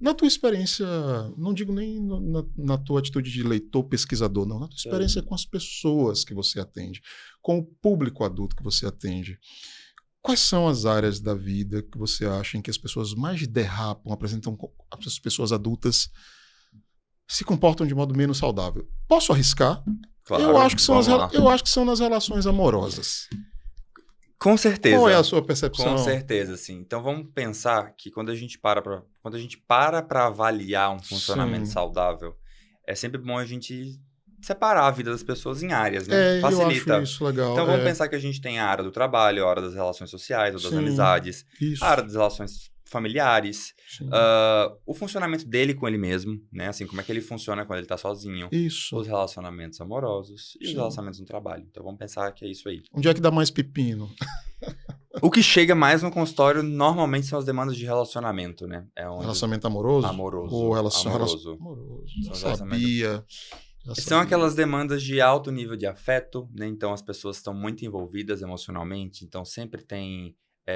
Na tua experiência, não digo nem na tua atitude de leitor, pesquisador, não. Na tua experiência com as pessoas que você atende, com o público adulto que você atende, quais são as áreas da vida que você acha em que as pessoas mais derrapam, as pessoas adultas se comportam de modo menos saudável? Posso arriscar? Claro, eu acho que são nas relações amorosas. Com certeza. Qual é a sua percepção? Com certeza, sim. Então vamos pensar que quando a gente para para avaliar um funcionamento saudável, é sempre bom a gente separar a vida das pessoas em áreas, né? Facilita. Eu acho isso legal. Então vamos pensar que a gente tem a área do trabalho, a área das relações sociais, ou das amizades, a área das relações familiares, o funcionamento dele com ele mesmo, né? Assim, como é que ele funciona quando ele tá sozinho. Isso. Os relacionamentos amorosos e os relacionamentos no trabalho. Então vamos pensar que é isso aí. Onde é que dá mais pepino? O que chega mais no consultório normalmente são as demandas de relacionamento, né? Relacionamento amoroso? Amoroso. Ou amoroso. Já sabia. São aquelas demandas de alto nível de afeto, né? Então as pessoas estão muito envolvidas emocionalmente, então sempre tem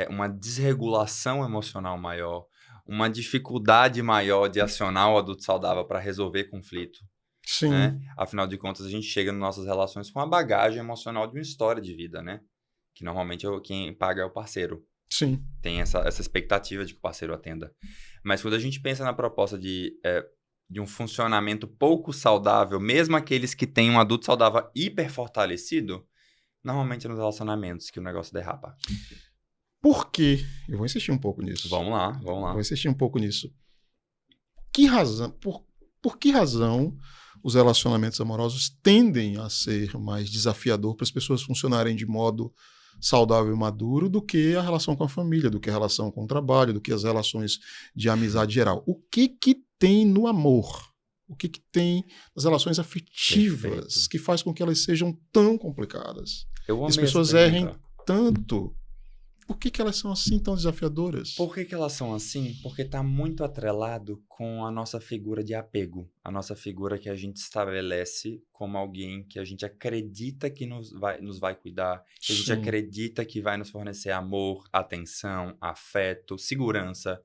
uma desregulação emocional maior, uma dificuldade maior de acionar o adulto saudável para resolver conflito. Sim. Né? Afinal de contas, a gente chega nas nossas relações com a bagagem emocional de uma história de vida, né? Que normalmente quem paga é o parceiro. Sim. Tem essa expectativa de que o parceiro atenda. Mas quando a gente pensa na proposta de um funcionamento pouco saudável, mesmo aqueles que têm um adulto saudável hiper fortalecido, normalmente é nos relacionamentos que o negócio derrapa. Por quê? Eu vou insistir um pouco nisso. Vamos lá. Vou insistir um pouco nisso. Por que razão os relacionamentos amorosos tendem a ser mais desafiador para as pessoas funcionarem de modo saudável e maduro do que a relação com a família, do que a relação com o trabalho, do que as relações de amizade geral? O que tem no amor? O que tem nas relações afetivas que faz com que elas sejam tão complicadas? As pessoas errem tanto. Por que elas são assim tão desafiadoras? Por que elas são assim? Porque está muito atrelado com a nossa figura de apego. A nossa figura que a gente estabelece como alguém que a gente acredita que nos vai cuidar, que a gente acredita que vai nos fornecer amor, atenção, afeto, segurança,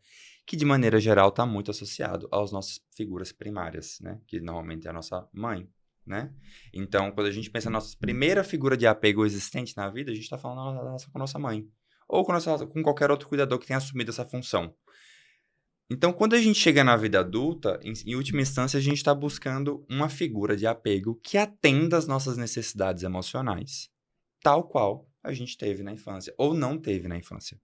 que de maneira geral está muito associado às nossas figuras primárias, né? Que normalmente é a nossa mãe. Né? Então, quando a gente pensa na nossa primeira figura de apego existente na vida, a gente está falando com a nossa mãe. Ou com qualquer outro cuidador que tenha assumido essa função. Então, quando a gente chega na vida adulta, em última instância, a gente está buscando uma figura de apego que atenda às nossas necessidades emocionais, tal qual a gente teve na infância, ou não teve na infância.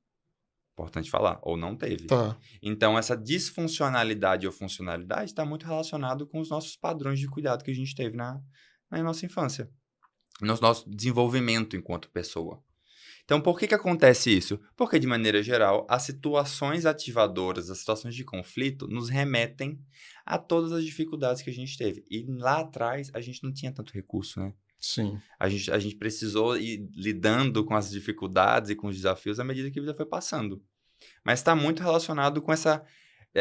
Importante falar, ou não teve. Tá. Então, essa disfuncionalidade ou funcionalidade está muito relacionado com os nossos padrões de cuidado que a gente teve na nossa infância, no nosso desenvolvimento enquanto pessoa. Então, por que acontece isso? Porque, de maneira geral, as situações ativadoras, as situações de conflito, nos remetem a todas as dificuldades que a gente teve. E lá atrás, a gente não tinha tanto recurso, né? Sim. A gente precisou ir lidando com as dificuldades e com os desafios à medida que a vida foi passando. Mas está muito relacionado com essa...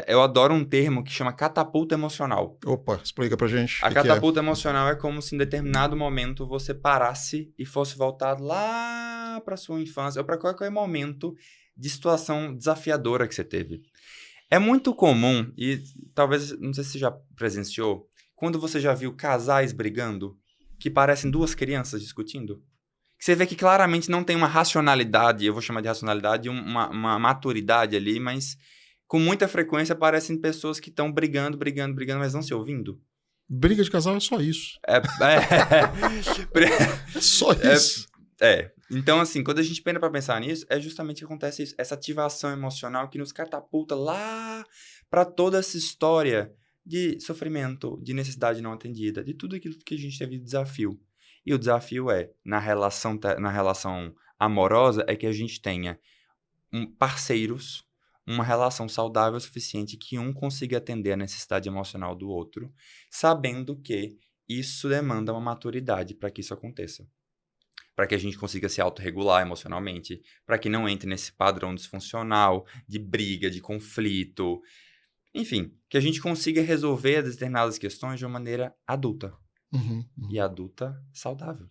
Eu adoro um termo que chama catapulta emocional. Opa, explica pra gente. A catapulta emocional é como se em determinado momento você parasse e fosse voltado lá para sua infância ou para qualquer momento de situação desafiadora que você teve. É muito comum, e talvez, não sei se você já presenciou, quando você já viu casais brigando, que parecem duas crianças discutindo, que você vê que claramente não tem uma racionalidade, eu vou chamar de racionalidade, uma maturidade ali, mas... com muita frequência aparecem pessoas que estão brigando, mas não se ouvindo. Briga de casal é só isso. É só isso. Então, assim, quando a gente pensa para pensar nisso, é justamente que acontece isso. Essa ativação emocional que nos catapulta lá para toda essa história de sofrimento, de necessidade não atendida, de tudo aquilo que a gente teve de desafio. E o desafio na relação amorosa, é que a gente tenha parceiros, uma relação saudável o suficiente que um consiga atender a necessidade emocional do outro, sabendo que isso demanda uma maturidade para que isso aconteça. Para que a gente consiga se autorregular emocionalmente, para que não entre nesse padrão disfuncional de briga, de conflito. Enfim, que a gente consiga resolver determinadas questões de uma maneira adulta. E adulta saudável.